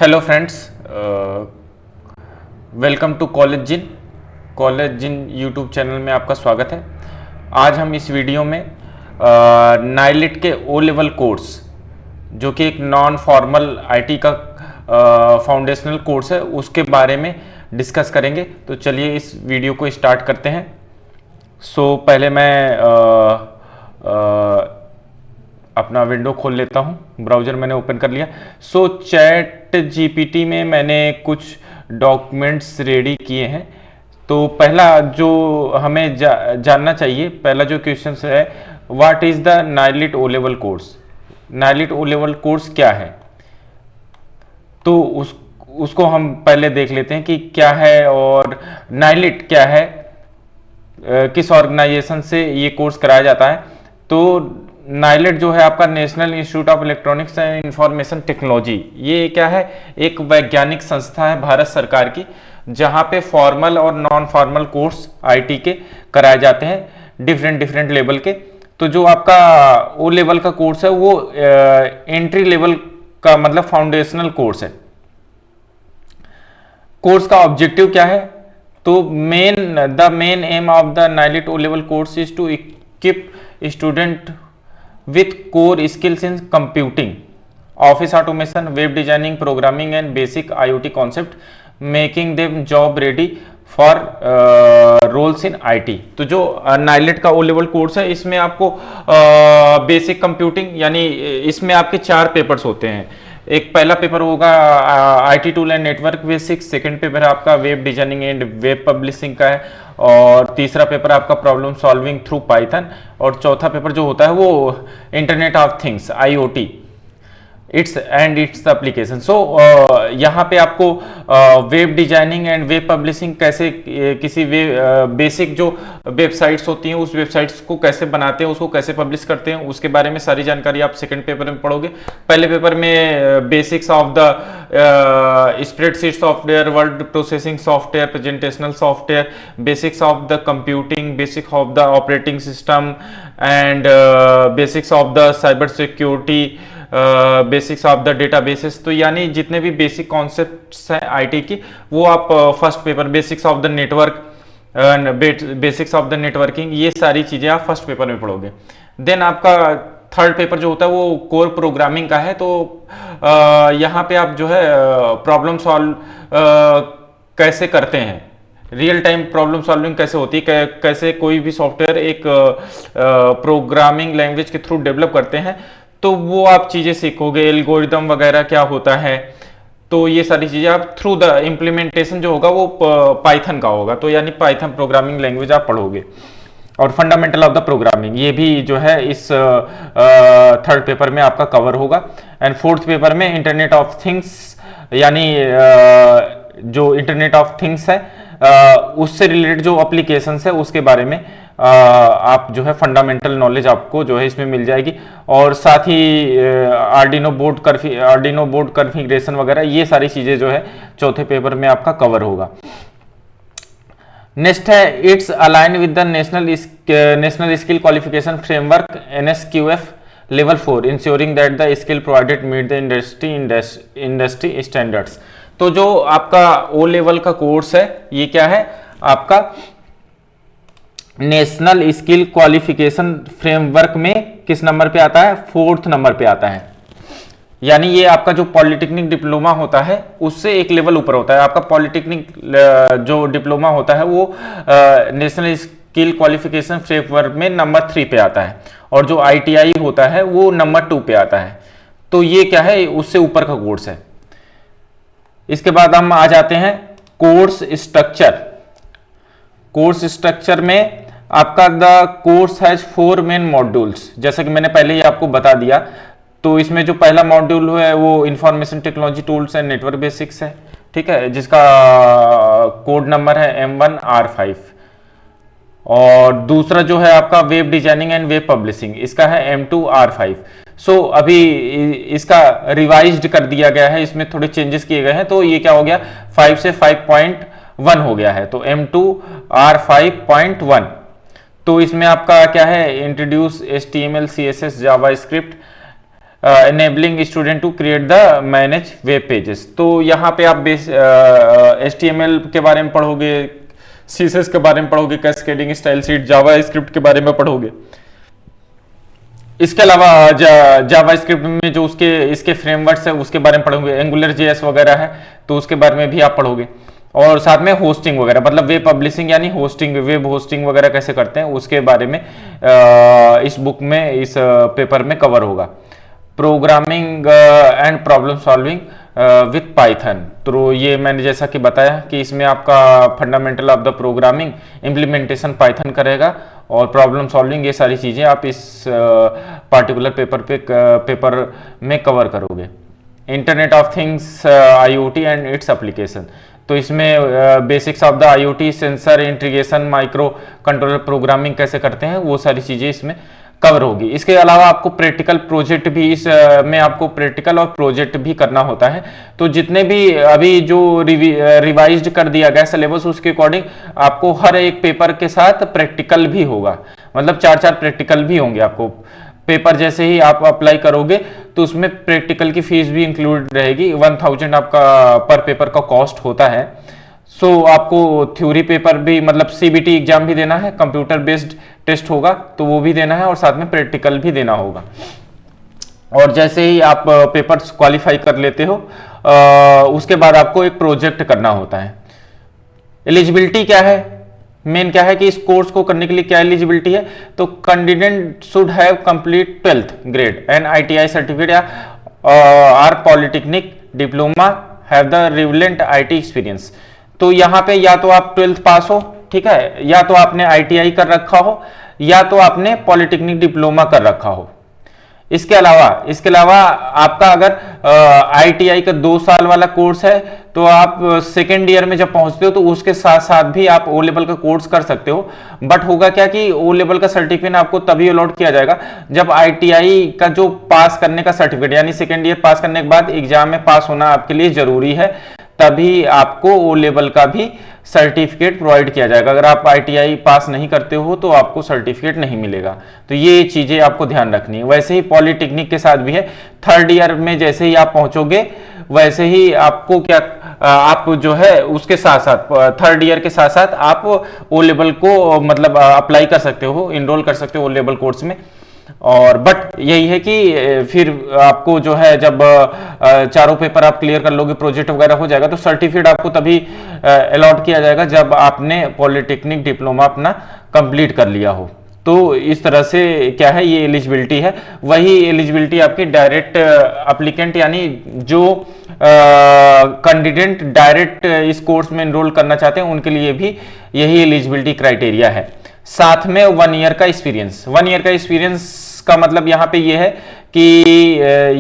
Hello friends, welcome to college जिन YouTube channel में आपका स्वागत है। आज हम इस वीडियो में नाइलिट के ओ लेवल कोर्स जो कि एक नॉन फॉर्मल आईटी का फाउंडेशनल कोर्स है उसके बारे में डिस्कस करेंगे। तो चलिए इस वीडियो को स्टार्ट करते हैं। पहले मैं अपना विंडो खोल लेता हूं, ब्राउज़र मैंने ओपन कर लिया। चैट जीपीटी में मैंने कुछ डॉक्यूमेंट्स रेडी किए हैं। तो पहला जो हमें जानना चाहिए, पहला जो क्वेश्चन है, what is the NIELIT O level course. NIELIT O level course क्या है, तो उसको हम पहले देख लेते हैं कि क्या है और नाइलिट क्या है, किस ऑर्गेनाइजेशन से ये कोर्स कराया जाता है। तो नाइलिट जो है आपका national institute of electronics and information technology, ये क्या है, एक वैज्ञानिक संस्था है भारत सरकार की, जहां पे फॉर्मल और नॉन फॉर्मल कोर्स आईटी के कराए जाते हैं डिफरेंट लेवल के। तो जो आपका ओ लेवल का कोर्स है वो एंट्री लेवल का मतलब फाउंडेशनल कोर्स है। कोर्स का ऑब्जेक्टिव क्या है, तो the main aim of the NIELIT O level course is to equip student with core skills in computing, office automation, web designing, programming and basic IoT concept, making them job ready for roles in IT। तो जो NIELIT का ओ level course है इसमें आपको basic computing, यानी इसमें आपके 4 papers होते हैं। एक पहला पेपर होगा IT tool and network basics, second paper आपका web designing and web publishing का है, और तीसरा पेपर आपका प्रॉब्लम सॉल्विंग थ्रू पाइथन, और चौथा पेपर जो होता है वो internet of things IoT its application. यहाँ पे आपको web designing and web publishing कैसे, किसी बेसिक जो वेबसाइट्स होती हैं उस वेबसाइट्स को कैसे बनाते हैं, उसको कैसे पब्लिश करते हैं, उसके बारे में सारी जानकारी आप सेकंड पेपर में पढ़ोगे। पहले पेपर में basics of the spreadsheet software, word processing software, presentational software, basics of the computing, basics of the operating system and basics of the cyber security, basics of the databases. तो यानी जितने भी basic concepts हैं IT की वो आप first paper, basics of the network, basics of the networking, ये सारी चीजें आप फर्स्ट पेपर में पढ़ोगे। देन आपका थर्ड पेपर जो होता है वो कोर प्रोग्रामिंग का है। तो यहाँ पे आप जो है प्रॉब्लम सॉल्व कैसे करते हैं, रियल टाइम प्रॉब्लम सॉल्विंग कैसे होती है, कैसे कोई भी सॉफ्टवेयर एक प्रोग्रामिंग लैंग्वेज के थ्रू डेवलप करते हैं, तो वो आप चीजें सीखोगे। एल्गोरिदम वगैरह क्या होता है, तो ये सारी चीजें आप थ्रू द इम्प्लीमेंटेशन जो होगा वो पाइथन का होगा, तो यानी पाइथन प्रोग्रामिंग लैंग्वेज आप पढ़ोगे। और फंडामेंटल ऑफ द प्रोग्रामिंग ये भी जो है इस थर्ड पेपर में आपका कवर होगा। एंड फोर्थ पेपर में इंटरनेट ऑफ थिंग्स, यानी जो इंटरनेट ऑफ थिंग्स है उससे रिलेटेड जो एप्लीकेशन है उसके बारे में आप जो है फंडामेंटल नॉलेज आपको जो है इसमें मिल जाएगी। और साथ ही आर्डिनो बोर्ड कॉन्फ़िगरेशन वगैरह, ये सारी चीजें जो है चौथे पेपर में आपका कवर होगा। नेक्स्ट है it's align with the national skill qualification framework NSQF level 4, ensuring that the skill provided meet the industry standards. तो जो आपका ओ लेवल का कोर्स है ये क्या है, आपका नेशनल स्किल क्वालिफिकेशन फ्रेमवर्क में किस नंबर पे आता है, 4th नंबर पे आता है। यानी ये आपका जो पॉलिटेक्निक डिप्लोमा होता है उससे एक लेवल ऊपर होता है। आपका पॉलिटेक्निक जो डिप्लोमा होता है वो नेशनल स्किल क्वालिफिकेशन फ्रेमवर्क में नंबर 3 पे आता है, और जो ITI होता है वो नंबर 2 पे आता है। तो ये क्या है, उससे ऊपर का कोर्स है। इसके बाद हम आ जाते हैं कोर्स स्ट्रक्चर। कोर्स स्ट्रक्चर में आपका the course has 4 main modules, जैसा कि मैंने पहले ही आपको बता दिया। तो इसमें जो पहला मॉड्यूल है वो information technology tools and network basics है, ठीक है, जिसका कोड नंबर है M1R5। और दूसरा जो है आपका web designing and web publishing, इसका है M2R5। अभी इसका रिवाइज्ड कर दिया गया है, इसमें थोड़े चेंजेस किए गए हैं, तो ये क्या हो गया, 5 से 5.1 हो गया है, तो M2R5.1। तो इसमें आपका क्या है, introduce HTML CSS JavaScript enabling student to create the manage web pages। तो यहाँ पे आप HTML के बारे में पढ़ोगे, CSS के बारे में पढ़ोगे, कैस्केडिंग स्टाइल शीट, जावा स्क्रिप्ट के बारे में पढ़ोगे। इसके अलावा जावा स्क्रिप्ट में जो इसके फ्रेमवर्क्स है उसके बारे में पढ़ोगे, एंगुलर जेएस वगैरह है तो उसके बारे में भी आप पढ़ोगे। और साथ में होस्टिंग वगैरह, मतलब वेब पब्लिशिंग यानी होस्टिंग, वेब होस्टिंग वगैरह कैसे करते हैं उसके बारे में इस बुक में, इस पेपर में कवर होगा। Programming and problem solving with Python, तो ये मैंने जैसा कि बताया कि इसमें आपका fundamental of the programming implementation Python करेगा और प्रॉब्लम सॉल्विंग, ये सारी चीज़ें आप इस पार्टिकुलर पेपर में कवर करोगे। Internet of things, IoT and its application, तो इसमें basics of the IoT, sensor integration, micro controller programming कैसे करते हैं वो सारी चीज़ें इसमें कवर होगी। इसके अलावा आपको प्रैक्टिकल प्रोजेक्ट भी में आपको प्रैक्टिकल और प्रोजेक्ट भी करना होता है। तो जितने भी अभी जो रिवाइज्ड कर दिया गया सिलेबस उसके अकॉर्डिंग आपको हर एक पेपर के साथ प्रैक्टिकल भी होगा, मतलब 4-4 प्रैक्टिकल भी होंगे आपको। पेपर जैसे ही आप अप्लाई करोगे तो उसमें प्रैक्टिकल की फीस भी इंक्लूड रहेगी। 1000 आपका पर पेपर का कॉस्ट होता है। सो आपको थ्योरी पेपर भी, मतलब CBT एग्जाम भी देना है, कंप्यूटर बेस्ड टेस्ट होगा तो वो भी देना है और साथ में प्रैक्टिकल भी देना होगा। और जैसे ही आप पेपर्स क्वालिफाई कर लेते हो उसके बाद आपको एक प्रोजेक्ट करना होता है। एलिजिबिलिटी क्या है, मेन क्या है कि इस कोर्स को करने के लिए क्या एलिजिबिलिटी है, तो candidate should have complete 12th grade and ITI certificate या or polytechnic diploma, have the relevant IT experience. तो यहाँ पे या तो आप 12th पास हो, ठीक है, या तो आपने ITI कर रखा हो, या तो आपने पॉलिटेक्निक डिप्लोमा कर रखा हो। इसके अलावा आपका अगर ITI का 2 साल वाला कोर्स है तो आप सेकेंड ईयर में जब पहुंचते हो तो उसके साथ साथ भी आप O लेवल का कोर्स कर सकते हो। बट होगा क्या कि O लेवल का सर्टिफिकेट आपको तभी अलॉट किया जाएगा जब ITI का जो पास करने का सर्टिफिकेट, यानी सेकेंड ईयर पास करने के बाद एग्जाम में पास होना आपके लिए जरूरी है, तभी आपको O लेवल का भी सर्टिफिकेट प्रोवाइड किया जाएगा। अगर आप ITI पास नहीं करते हो तो आपको सर्टिफिकेट नहीं मिलेगा। तो ये चीजें आपको ध्यान रखनी है। वैसे ही पॉलिटेक्निक के साथ भी है, 3rd ईयर में जैसे ही आप पहुंचोगे वैसे ही आपको क्या, आप जो है उसके साथ साथ 3rd ईयर के साथ साथ आप O लेवल को मतलब अप्लाई कर सकते हो, इनरोल कर सकते हो O लेवल कोर्स में। और बट यही है कि फिर आपको जो है जब चारों पेपर आप क्लियर कर लोगे, प्रोजेक्ट वगैरह हो जाएगा, तो सर्टिफिकेट आपको तभी अलॉट किया जाएगा जब आपने पॉलिटेक्निक डिप्लोमा अपना कंप्लीट कर लिया हो। तो इस तरह से क्या है, ये एलिजिबिलिटी है। वही एलिजिबिलिटी आपकी डायरेक्ट एप्लीकेंट, यानी जो कैंडिडेट डायरेक्ट इस कोर्स में एनरोल करना चाहते हैं उनके लिए भी यही एलिजिबिलिटी क्राइटेरिया है। साथ में 1 ईयर का एक्सपीरियंस। 1 ईयर का एक्सपीरियंस का मतलब यहाँ पे ये है कि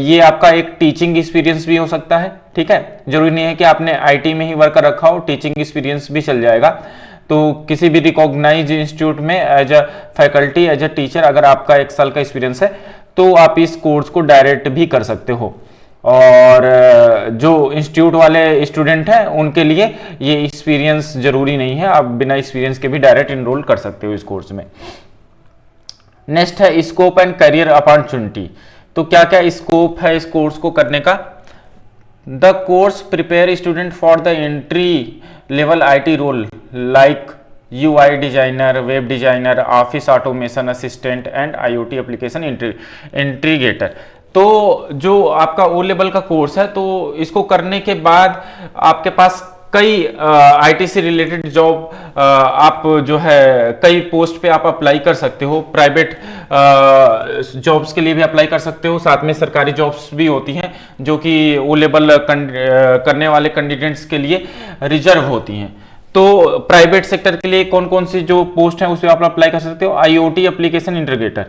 ये आपका एक टीचिंग एक्सपीरियंस भी हो सकता है, ठीक है। जरूरी नहीं है कि आपने IT में ही वर्क कर रखा हो, टीचिंग एक्सपीरियंस भी चल जाएगा। तो किसी भी रिकॉग्नाइज इंस्टीट्यूट में as a faculty, as a teacher अगर आपका 1 साल का एक्सपीरियंस है तो आप इस कोर्स को डायरेक्ट भी कर सकते हो। और जो इंस्टीट्यूट वाले स्टूडेंट हैं उनके लिए ये एक्सपीरियंस जरूरी नहीं है, आप बिना एक्सपीरियंस के भी डायरेक्ट इनरोल कर सकते हो इस कोर्स में। नेक्स्ट है स्कोप एंड करियर अपॉर्चुनिटी। तो क्या क्या स्कोप है इस कोर्स को करने का। The course prepare student for the entry level IT role like UI designer, web designer, office automation assistant and IoT application integrator. तो जो आपका O लेवल का कोर्स है तो इसको करने के बाद आपके पास कई IT से रिलेटेड जॉब आप जो है कई पोस्ट पे आप अप्लाई कर सकते हो। प्राइवेट जॉब्स के लिए भी अप्लाई कर सकते हो, साथ में सरकारी जॉब्स भी होती हैं जो कि O लेवल करने वाले कैंडिडेट्स के लिए रिजर्व होती हैं। तो प्राइवेट सेक्टर के लिए कौन कौन सी जो पोस्ट है उस पर आप अप्लाई कर सकते हो। IoT एप्लीकेशन इंटीग्रेटर,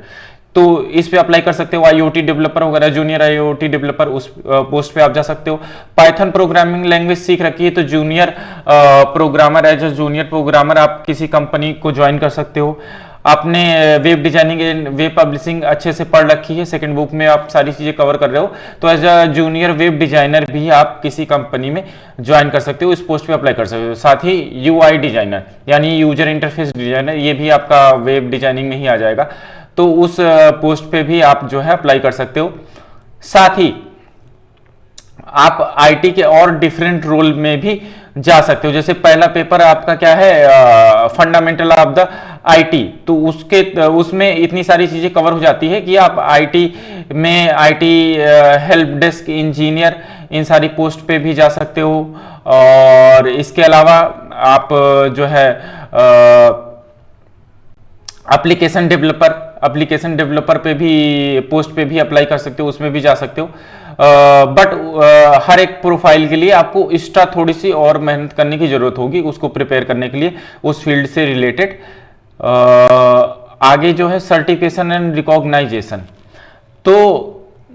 तो इस पे अप्लाई कर सकते हो। IoT डेवलपर वगैरह, जूनियर IoT डेवलपर, उस पोस्ट पे आप जा सकते हो। पाइथन प्रोग्रामिंग लैंग्वेज सीख रखी है तो junior programmer, as a junior programmer आप किसी कंपनी को ज्वाइन कर सकते हो। आपने web designing and web publishing अच्छे से पढ़ रखी है, सेकंड बुक में आप सारी चीजें कवर कर रहे हो, तो as a junior web designer भी आप किसी कंपनी में ज्वाइन कर सकते हो, इस पोस्ट पे अप्लाई कर सकते हो। साथ ही UI डिजाइनर यानी यूजर इंटरफेस डिजाइनर, ये भी आपका वेब डिजाइनिंग में ही आ जाएगा, तो उस पोस्ट पे भी आप जो है अप्लाई कर सकते हो। साथ ही आप आईटी के और डिफरेंट रोल में भी जा सकते हो। जैसे पहला पेपर आपका क्या है, फंडामेंटल ऑफ द आईटी, तो उसमें इतनी सारी चीजें कवर हो जाती है कि आप आईटी में आईटी हेल्प डेस्क इंजीनियर इन सारी पोस्ट पे भी जा सकते हो। और इसके अलावा आप जो है एप्लीकेशन डेवलपर पे भी पोस्ट पे भी अप्लाई कर सकते हो, उसमें भी जा सकते हो। बट हर एक प्रोफाइल के लिए आपको एक्स्ट्रा थोड़ी सी और मेहनत करने की जरूरत होगी उसको प्रिपेयर करने के लिए, उस फील्ड से रिलेटेड। आगे जो है सर्टिफिकेशन एंड रिकॉग्नाइजेशन, तो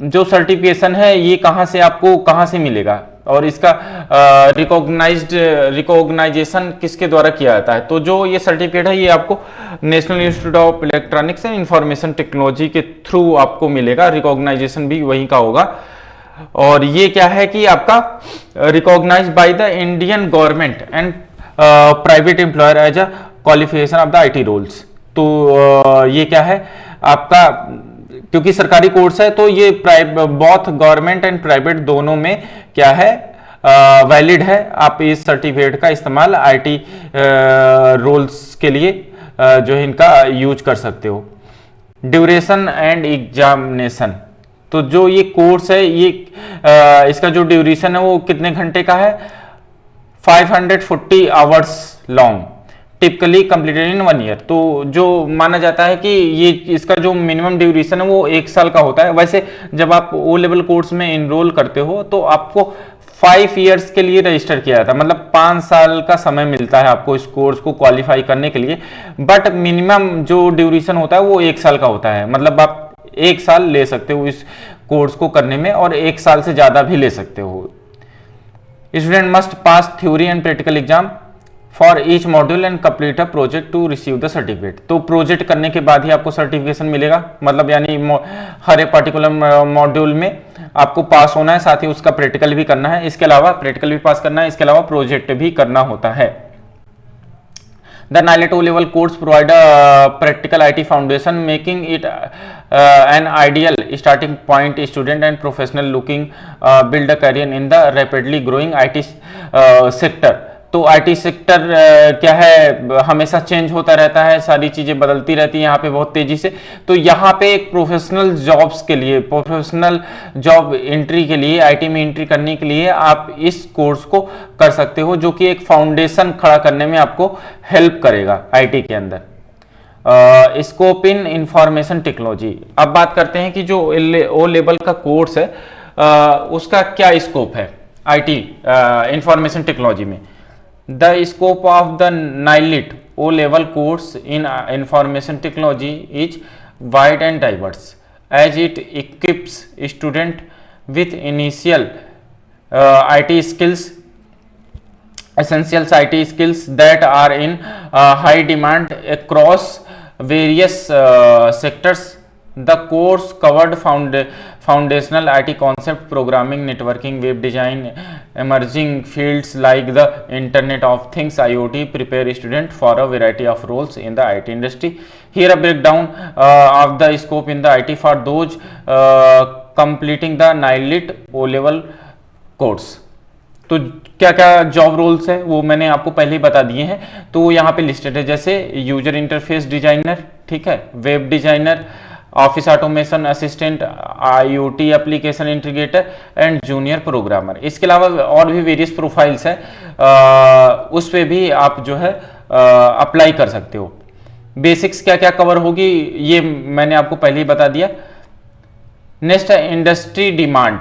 जो सर्टिफिकेशन है ये कहाँ से मिलेगा और इसका रिकॉग्नाइजेशन किसके द्वारा किया जाता है। तो जो ये सर्टिफिकेट है ये आपको national institute of electronics and information technology के थ्रू आपको मिलेगा, रिकॉग्नाइजेशन भी वहीं का होगा। और ये क्या है कि आपका recognised by the Indian government and private employer as a qualification of the IT roles. तो ये क्या है आपका, क्योंकि सरकारी कोर्स है तो ये बोथ गवर्नमेंट एंड प्राइवेट दोनों में क्या है, वैलिड है। आप इस सर्टिफिकेट का इस्तेमाल आईटी रोल्स के लिए जो है इनका यूज कर सकते हो। ड्यूरेशन एंड एग्जामिनेशन, तो जो ये कोर्स है ये इसका जो ड्यूरेशन है वो कितने घंटे का है, 540 hours long, typically completed in 1 year. तो जो माना जाता है कि ये इसका जो मिनिमम ड्यूरेशन है वो 1 साल का होता है। वैसे जब आप ओ लेवल कोर्स में इनरोल करते हो तो आपको 5 ईयर्स के लिए रजिस्टर किया जाता है, मतलब 5 साल का समय मिलता है आपको इस कोर्स को क्वालिफाई करने के लिए। बट मिनिमम जो ड्यूरेशन होता है वो 1 साल का होता है, मतलब आप 1 साल ले सकते हो इस कोर्स को करने में और 1 साल से ज्यादा भी ले सकते हो। Student must pass theory and practical exam for each module and complete a project to receive the certificate. तो प्रोजेक्ट करने के बाद ही आपको सर्टिफिकेशन मिलेगा, मतलब यानी हर एक पर्टिकुलर मॉड्यूल में आपको पास होना है, साथ ही उसका प्रैक्टिकल भी करना है। इसके अलावा प्रैक्टिकल भी पास करना है, इसके अलावा प्रोजेक्ट भी करना होता है। The NILET O-level course provide a practical IT foundation, making it an ideal starting point student and professional looking build a career in the rapidly growing IT sector। तो आईटी सेक्टर क्या है, हमेशा change होता रहता है, सारी चीजें बदलती रहती हैं यहाँ पे बहुत तेजी से। तो यहाँ पे एक प्रोफेशनल जॉब्स के लिए, प्रोफेशनल जॉब एंट्री के लिए, आईटी में एंट्री करने के लिए आप इस कोर्स को कर सकते हो, जो कि एक फाउंडेशन खड़ा करने में आपको हेल्प करेगा आईटी के अंदर। स्कोप इन इंफॉर्मेशन टेक्नोलॉजी, अब बात करते हैं कि जो ओ लेवल का कोर्स है उसका क्या स्कोप है आईटी इंफॉर्मेशन टेक्नोलॉजी में। The scope of the NILET O-level course in information technology is wide and diverse, as it equips student with initial IT skills, essentials IT skills that are in high demand across various sectors. The course covered foundational IT concept, programming, networking, web design, emerging fields like the Internet of Things (IoT), prepare student for a variety of roles in the IT industry. Here a breakdown of the scope in the IT for those completing the NILET O-level course। तो क्या क्या job roles है वो मैंने आपको पहले ही बता दिए हैं, तो यहाँ पे लिस्टेड है, जैसे यूजर इंटरफेस डिजाइनर, ठीक है, web designer, office automation assistant, IoT application integrator and junior programmer. इसके अलावा और भी वेरियस प्रोफाइल्स है, उस पे भी आप जो है अप्लाई कर सकते हो। बेसिक्स क्या क्या कवर होगी ये मैंने आपको पहले ही बता दिया। नेक्स्ट है इंडस्ट्री डिमांड।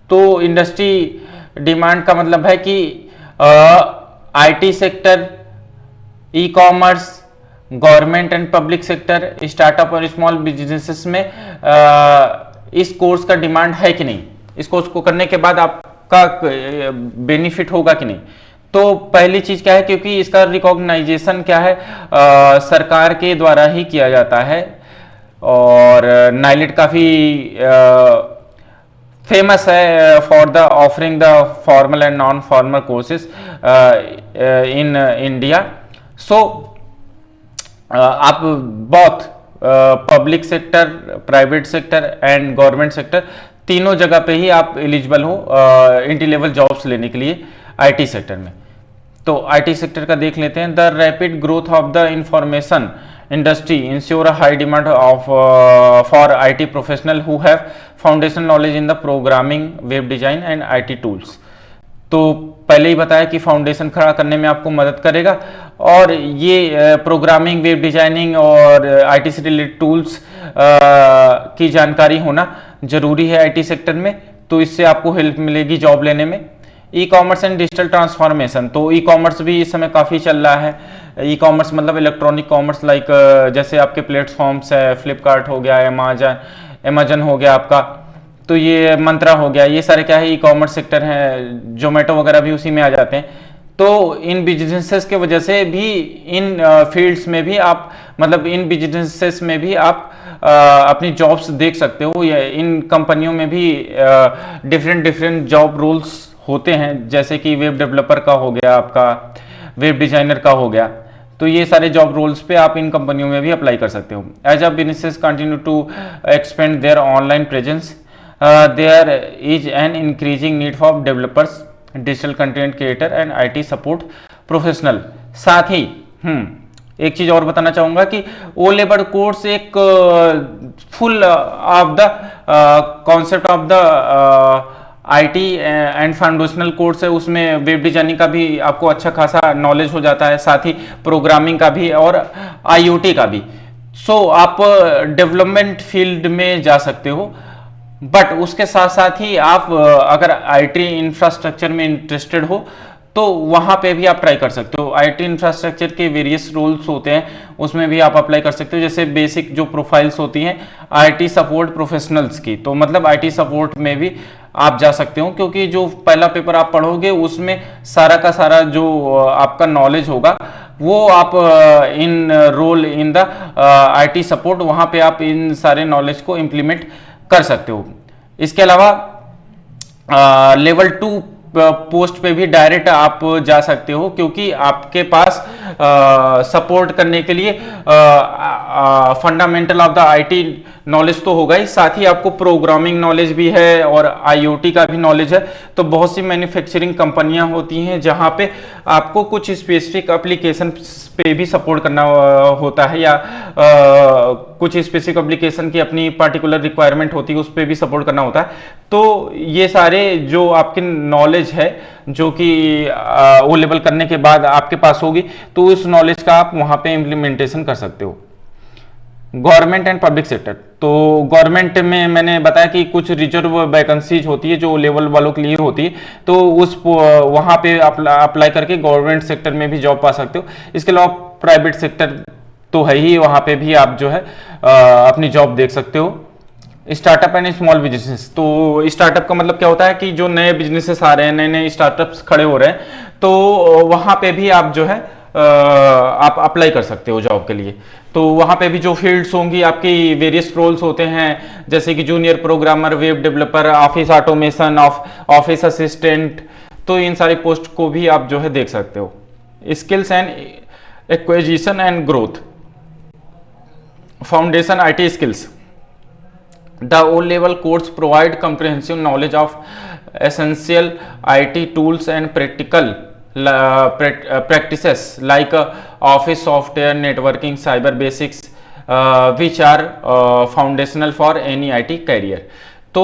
तो इंडस्ट्री डिमांड का मतलब है कि IT sector, e commerce, government and public sector, startup और स्मॉल बिजनेसेस में इस कोर्स का डिमांड है कि नहीं, इस कोर्स को करने के बाद आपका बेनिफिट होगा कि नहीं। तो पहली चीज क्या है, क्योंकि इसका रिकॉग्नाइजेशन क्या है, सरकार के द्वारा ही किया जाता है और नाइलेट काफी फेमस है for the offering the formal and non formal courses in India. So आप बहुत public sector, private sector and government sector तीनों जगह पे ही आप एलिजिबल हो एंट्री लेवल जॉब्स लेने के लिए आईटी सेक्टर में। तो आईटी सेक्टर का देख लेते हैं। The rapid growth of the information industry ensure a high demand of for IT professional who have foundation knowledge in the programming, web design and IT tools. तो पहले ही बताया कि फाउंडेशन खड़ा करने में आपको मदद करेगा, और ये प्रोग्रामिंग, वेब डिजाइनिंग और आईटी से रिलेटेड टूल्स की जानकारी होना जरूरी है आईटी सेक्टर में। तो इससे आपको हेल्प मिलेगी जॉब लेने में। E commerce and digital transformation, तो ई कॉमर्स भी इस समय काफ़ी चल रहा है। ई कॉमर्स मतलब इलेक्ट्रॉनिक कॉमर्स, लाइक जैसे आपके प्लेटफॉर्म्स है, फ्लिपकार्ट हो गया, अमेजन हो गया आपका, तो ये मंत्रा हो गया, ये सारे क्या है ई कॉमर्स सेक्टर है। जोमेटो वगैरह भी उसी में आ जाते हैं। तो इन बिजनेसेस के वजह से भी, इन फील्ड्स में भी आप, मतलब इन बिजनेसेस में भी आप अपनी जॉब्स देख सकते हो। या इन कंपनियों में भी डिफरेंट जॉब रोल्स होते हैं, जैसे कि वेब डेवलपर का हो गया, आपका वेब डिजाइनर का हो गया। तो ये सारे जॉब रोल्स पे आप इन कंपनियों में भी अप्लाई कर सकते हो। As a businesses continue to expand their online presence, there is an increasing need for developers, digital content creator and IT support professional. साथ ही एक चीज और बताना चाहूंगा कि ओ लेवल कोर्स एक full of the concept of the IT and foundational course है। उसमें वेब डिजाइनिंग का भी आपको अच्छा खासा नॉलेज हो जाता है, साथ ही प्रोग्रामिंग का भी और आईओटी का भी। सो आप डेवलपमेंट फील्ड में जा सकते हो, बट उसके साथ साथ ही आप अगर आईटी इंफ्रास्ट्रक्चर में इंटरेस्टेड हो तो वहां पे भी आप ट्राई कर सकते हो। आईटी इंफ्रास्ट्रक्चर के वेरियस रोल्स होते हैं, उसमें भी आप अप्लाई कर सकते हो। जैसे बेसिक जो प्रोफाइल्स होती हैं आईटी सपोर्ट प्रोफेशनल्स की, तो मतलब आईटी सपोर्ट में भी आप जा सकते हो, क्योंकि जो पहला पेपर आप पढ़ोगे उसमें सारा का सारा जो आपका नॉलेज होगा वो आप in role in the IT support, वहां पे आप इन सारे नॉलेज को इम्प्लीमेंट कर सकते हो। इसके अलावा लेवल 2 पोस्ट पे भी डायरेक्ट आप जा सकते हो, क्योंकि आपके पास सपोर्ट करने के लिए fundamental of the IT knowledge तो होगा ही, साथ ही आपको प्रोग्रामिंग नॉलेज भी है और आईओटी का भी नॉलेज है। तो बहुत सी मैन्युफैक्चरिंग कंपनियां होती हैं जहां पे आपको कुछ स्पेसिफिक एप्लीकेशन पे भी सपोर्ट करना होता है, या कुछ स्पेसिफिक एप्लीकेशन की अपनी पार्टिकुलर रिक्वायरमेंट होती है, उस पर भी सपोर्ट करना होता है। तो ये सारे जो आपकी नॉलेज है जो कि ओ लेवल करने के बाद आपके पास होगी, तो उस नॉलेज का आप वहां पे इम्प्लीमेंटेशन कर सकते हो। गवर्नमेंट एंड पब्लिक सेक्टर, तो गवर्नमेंट में मैंने बताया कि कुछ रिजर्व वैकेंसीज होती है जो लेवल वालों के लिए होती है, तो उस वहां पे अप्लाई करके गवर्नमेंट सेक्टर में भी जॉब पा सकते हो। इसके अलावा प्राइवेट सेक्टर तो है ही, वहां पे भी आप जो है अपनी जॉब देख सकते हो। स्टार्टअप एंड स्मॉल बिजनेस, तो स्टार्टअप का मतलब क्या होता है कि जो नए बिजनेसेस आ रहे हैं, नए नए स्टार्टअप्स खड़े हो रहे हैं, तो वहां पे भी आप जो है आप अप्लाई कर सकते हो जॉब के लिए। तो वहां पे भी जो फील्ड्स होंगी आपकी, वेरियस रोल्स होते हैं, जैसे कि junior programmer, web developer, office automation, office assistant, तो इन सारी पोस्ट को भी आप जो है देख सकते हो। Skills and acquisition and growth, foundation IT skills, the O-level course provide comprehensive knowledge of essential IT tools and practical practices like office software, networking, cyber basics, which are foundational for any IT career। तो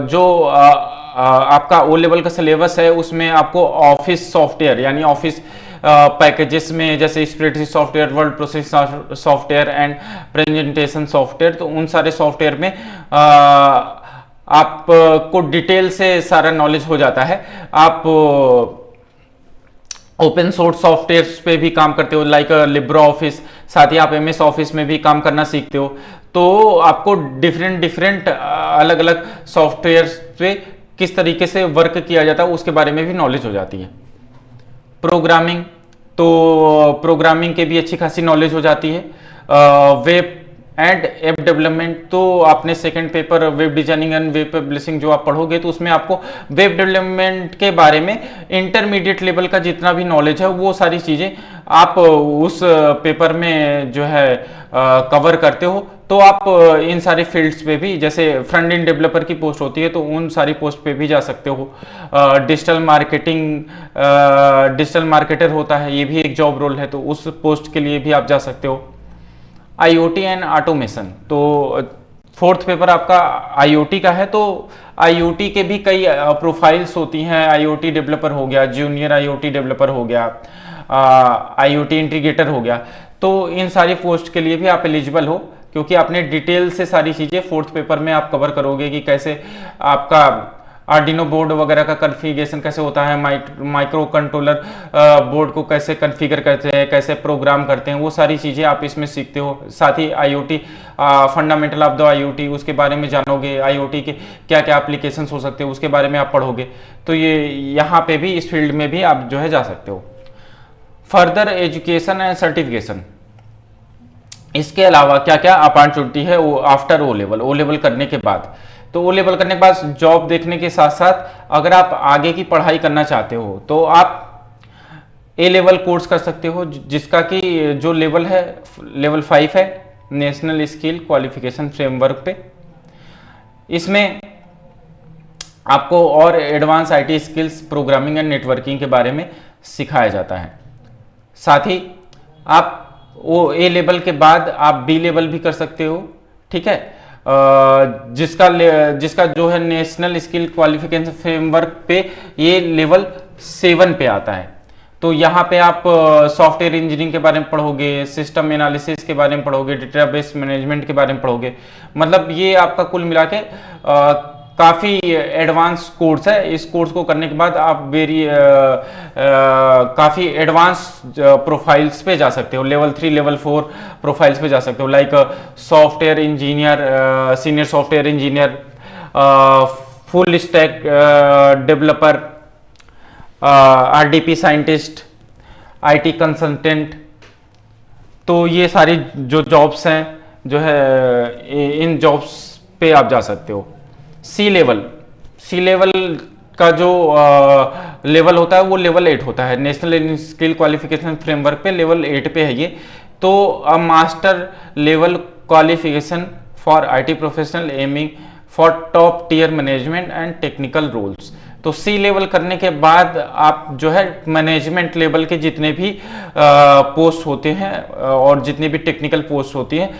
जो आपका O level का syllabus है उसमें आपको office software यानी office packages में, जैसे spreadsheet software, word process software and presentation software, तो उन सारे सॉफ्टवेयर में आपको डिटेल से सारा नॉलेज हो जाता है। आप ओपन सोर्स सॉफ्टवेयर पे भी काम करते हो, लाइक लिब्रो ऑफिस, साथ ही आप एमएस ऑफिस में भी काम करना सीखते हो। तो आपको डिफरेंट अलग अलग सॉफ्टवेयर पे किस तरीके से वर्क किया जाता है उसके बारे में भी नॉलेज हो जाती है। प्रोग्रामिंग, तो प्रोग्रामिंग के भी अच्छी खासी नॉलेज हो जाती है। वेब एंड ऐप डेवलपमेंट, तो आपने second paper web designing and web publishing जो आप पढ़ोगे तो उसमें आपको वेब डेवलपमेंट के बारे में इंटरमीडिएट लेवल का जितना भी नॉलेज है वो सारी चीज़ें आप उस पेपर में जो है कवर करते हो। तो आप इन सारी फील्ड्स पे भी, जैसे फ्रंट एंड डेवलपर की पोस्ट होती है तो उन सारी पोस्ट पे भी जा सकते हो। डिजिटल मार्केटर होता है, ये भी एक जॉब रोल है, तो उस पोस्ट के लिए भी आप जा सकते हो। आईओटी एंड ऑटोमेशन, तो फोर्थ पेपर आपका आईओटी का है, तो आईओटी के भी कई प्रोफाइल्स होती हैं। आईओटी डेवलपर हो गया, जूनियर आईओटी डेवलपर हो गया, आईओटी इंटीग्रेटर हो गया। तो इन सारी पोस्ट के लिए भी आप एलिजिबल हो, क्योंकि आपने डिटेल से सारी चीज़ें फोर्थ पेपर में आप कवर करोगे कि कैसे आपका आर्डिनो बोर्ड वगैरह का कॉन्फ़िगरेशन कैसे होता है, माइक्रो कंट्रोलर बोर्ड को कैसे कॉन्फ़िगर करते हैं, कैसे प्रोग्राम करते हैं, वो सारी चीज़ें आप इसमें सीखते हो। साथ ही IoT fundamental of the IoT, उसके बारे में जानोगे। आईओटी के क्या क्या एप्लीकेशंस हो सकते हैं उसके बारे में आप पढ़ोगे। तो ये यहाँ पे भी, इस फील्ड में भी आप जो है जा सकते हो। फर्दर एजुकेशन एंड सर्टिफिकेशन, इसके अलावा क्या क्या अपॉर्चुनिटी है वो आफ्टर ओ लेवल करने के बाद। तो ओ लेवल करने के बाद जॉब देखने के साथ साथ अगर आप आगे की पढ़ाई करना चाहते हो तो आप ए लेवल कोर्स कर सकते हो, जिसका कि जो लेवल है लेवल 5 है, नेशनल स्किल क्वालिफिकेशन फ्रेमवर्क पे। इसमें आपको और advance IT skills, programming and networking के बारे में सिखाया जाता है। साथ ही आप वो ए लेवल के बाद आप बी लेवल भी कर सकते हो, ठीक है, जिसका जो है नेशनल स्किल क्वालिफिकेशन फ्रेमवर्क पे ये लेवल 7 पे आता है। तो यहाँ पे आप सॉफ्टवेयर इंजीनियरिंग के बारे में पढ़ोगे, सिस्टम एनालिसिस के बारे में पढ़ोगे, डेटाबेस मैनेजमेंट के बारे में पढ़ोगे। मतलब ये आपका कुल मिला के काफ़ी एडवांस कोर्स है। इस कोर्स को करने के बाद आप काफ़ी एडवांस प्रोफाइल्स पे जा सकते हो, लेवल 3 लेवल 4 प्रोफाइल्स पे जा सकते हो, like software engineer, senior software engineer, full stack developer, RDP scientist, IT consultant. तो ये सारी जो जॉब्स हैं जो है इन जॉब्स पे आप जा सकते हो। सी लेवल का जो लेवल होता है वो लेवल 8 होता है। नेशनल स्किल क्वालिफिकेशन फ्रेमवर्क पे लेवल 8 पे है ये। तो master level qualification for IT professional aiming for top tier management and technical roles. तो सी लेवल करने के बाद आप जो है मैनेजमेंट लेवल के जितने भी पोस्ट होते हैं और जितनी भी टेक्निकल पोस्ट होती हैं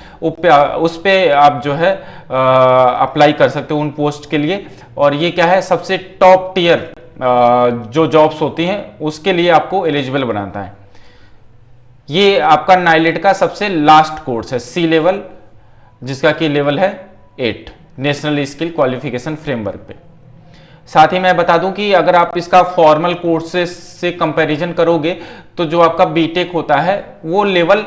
उस पे आप जो है अप्लाई कर सकते हो उन पोस्ट के लिए। और ये क्या है, सबसे टॉप टियर जो जॉब्स होती हैं उसके लिए आपको एलिजिबल बनाता है। ये आपका नाइलेट का सबसे लास्ट कोर्स है, सी लेवल, जिसका कि लेवल है 8 नेशनल स्किल क्वालिफिकेशन फ्रेमवर्क पे। साथ ही मैं बता दूं कि अगर आप इसका फॉर्मल कोर्सेज से कंपैरिजन करोगे तो जो आपका बीटेक होता है वो लेवल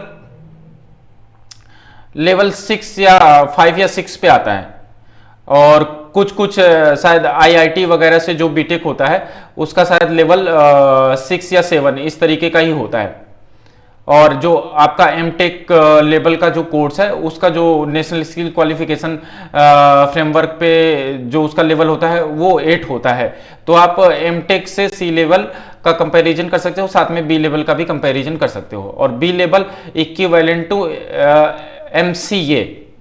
6 या 5 या 6 पे आता है। और कुछ शायद आईआईटी वगैरह से जो बीटेक होता है उसका शायद लेवल 6 या 7 इस तरीके का ही होता है। और जो आपका एमटेक लेवल का जो कोर्स है उसका जो नेशनल स्किल क्वालिफिकेशन फ्रेमवर्क पे जो उसका लेवल होता है वो 8 होता है। तो आप एमटेक से सी लेवल का कंपैरिजन कर सकते हो, साथ में बी लेवल का भी कंपैरिजन कर सकते हो। और B level equivalent to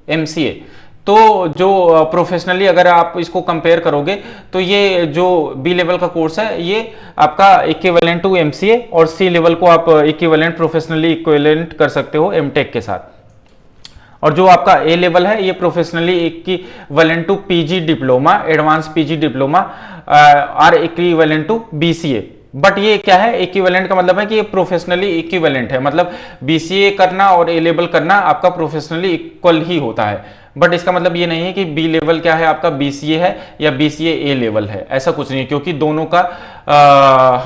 MCA. तो जो प्रोफेशनली अगर आप इसको कंपेयर करोगे तो ये जो बी लेवल का कोर्स है ये आपका इक्विवेलेंट टू एमसीए, और सी लेवल को आप इक्विवेलेंट प्रोफेशनली इक्विवेलेंट कर सकते हो एमटेक के साथ। और जो आपका ए लेवल है ये professionally equivalent to PG diploma, advance PG diploma और इक्विवेलेंट टू बीसीए। बट ये क्या है, इक्विवेलेंट का मतलब है कि ये प्रोफेशनली इक्विवेलेंट है, मतलब बीसीए करना और ए लेवल करना आपका प्रोफेशनली इक्वल ही होता है। बट इसका मतलब ये नहीं है कि बी लेवल क्या है आपका बीसीए है या बीसीए ए लेवल है, ऐसा कुछ नहीं, क्योंकि दोनों का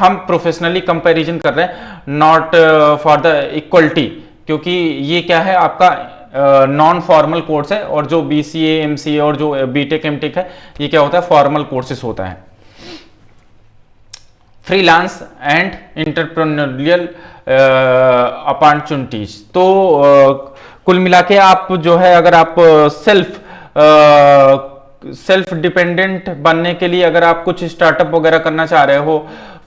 हम प्रोफेशनली कंपैरिजन कर रहे हैं, नॉट फॉर द इक्वलिटी, क्योंकि ये क्या है आपका नॉन फॉर्मल कोर्स है। और जो बीसीए एमसीए और जो बीटेक एमटेक है ये क्या होता है, फॉर्मल कोर्सेस होता है। फ्रीलांस एंड इंटरप्रेन्योरियल अपॉर्चुनिटीज, तो कुल मिला के आप जो है अगर आप सेल्फ डिपेंडेंट बनने के लिए अगर आप कुछ स्टार्टअप वगैरह करना चाह रहे हो,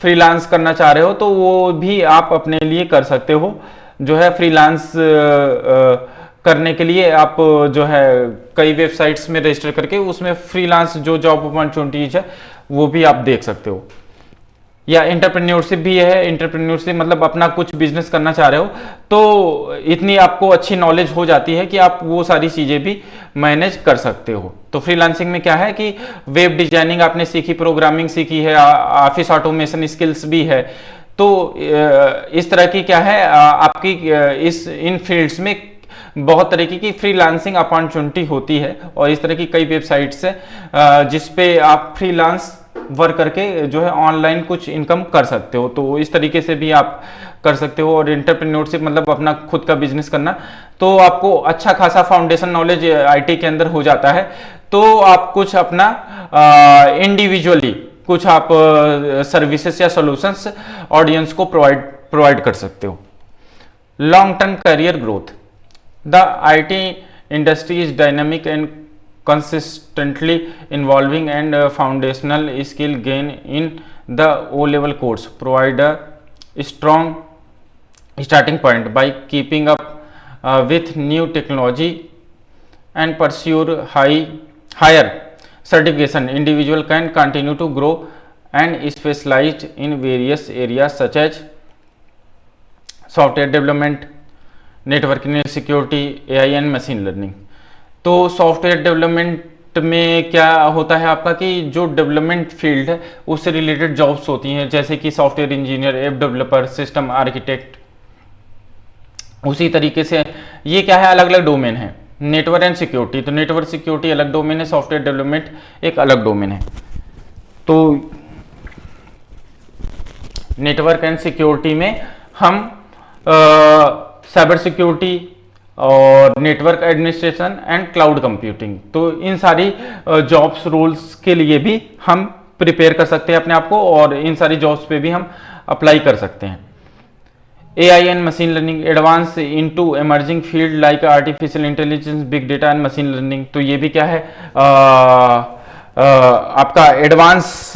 फ्रीलांस करना चाह रहे हो, तो वो भी आप अपने लिए कर सकते हो। जो है फ्रीलांस करने के लिए आप जो है कई वेबसाइट्स में रजिस्टर करके उसमें फ्रीलांस जो जॉब अपॉर्चुनिटीज है वो भी आप देख सकते हो। या एंटरप्रेन्योरशिप भी है, एंटरप्रेन्योरशिप मतलब अपना कुछ बिजनेस करना चाह रहे हो तो इतनी आपको अच्छी नॉलेज हो जाती है कि आप वो सारी चीजें भी मैनेज कर सकते हो। तो फ्रीलांसिंग में क्या है कि वेब डिजाइनिंग आपने सीखी, प्रोग्रामिंग सीखी है, ऑफिस ऑटोमेशन स्किल्स भी है। तो इस तरह की क्या है आपकी इस इन फील्ड्स में बहुत तरीके की फ्रीलांसिंग अपॉर्चुनिटी होती है और इस तरह की कई वेबसाइट्स है जिसपे आप फ्रीलांस वर्क करके जो है ऑनलाइन कुछ इनकम कर सकते हो। तो इस तरीके से भी आप कर सकते हो। और एंटरप्रेन्योरशिप मतलब अपना खुद का बिजनेस करना, तो आपको अच्छा खासा फाउंडेशन नॉलेज आईटी के अंदर हो जाता है तो आप कुछ अपना इंडिविजुअली कुछ आप सर्विसेज या सॉल्यूशंस ऑडियंस को प्रोवाइड कर सकते हो। Long term career growth, the IT industry is dynamic and consistently involving and foundational skill gain in the O-level course provide a strong starting point by keeping up with new technology and pursue higher certification. Individual can continue to grow and specialize in various areas such as software development, networking and security, AI and machine learning. तो software development में क्या होता है आपका कि जो development field है उससे रिलेटेड जॉब्स होती हैं, जैसे कि software engineer, app developer, system architect. उसी तरीके से ये क्या है, अलग अलग डोमेन है। नेटवर्क एंड सिक्योरिटी, तो नेटवर्क सिक्योरिटी अलग डोमेन है, सॉफ्टवेयर डेवलपमेंट एक अलग डोमेन है। तो नेटवर्क एंड सिक्योरिटी में हम साइबर सिक्योरिटी और network administration and cloud computing, तो इन सारी जॉब्स रोल्स के लिए भी हम प्रिपेयर कर सकते हैं अपने आप को और इन सारी जॉब्स पे भी हम अप्लाई कर सकते हैं। AI and machine learning, advance into emerging field like artificial intelligence, big data and machine learning, तो ये भी क्या है आपका एडवांस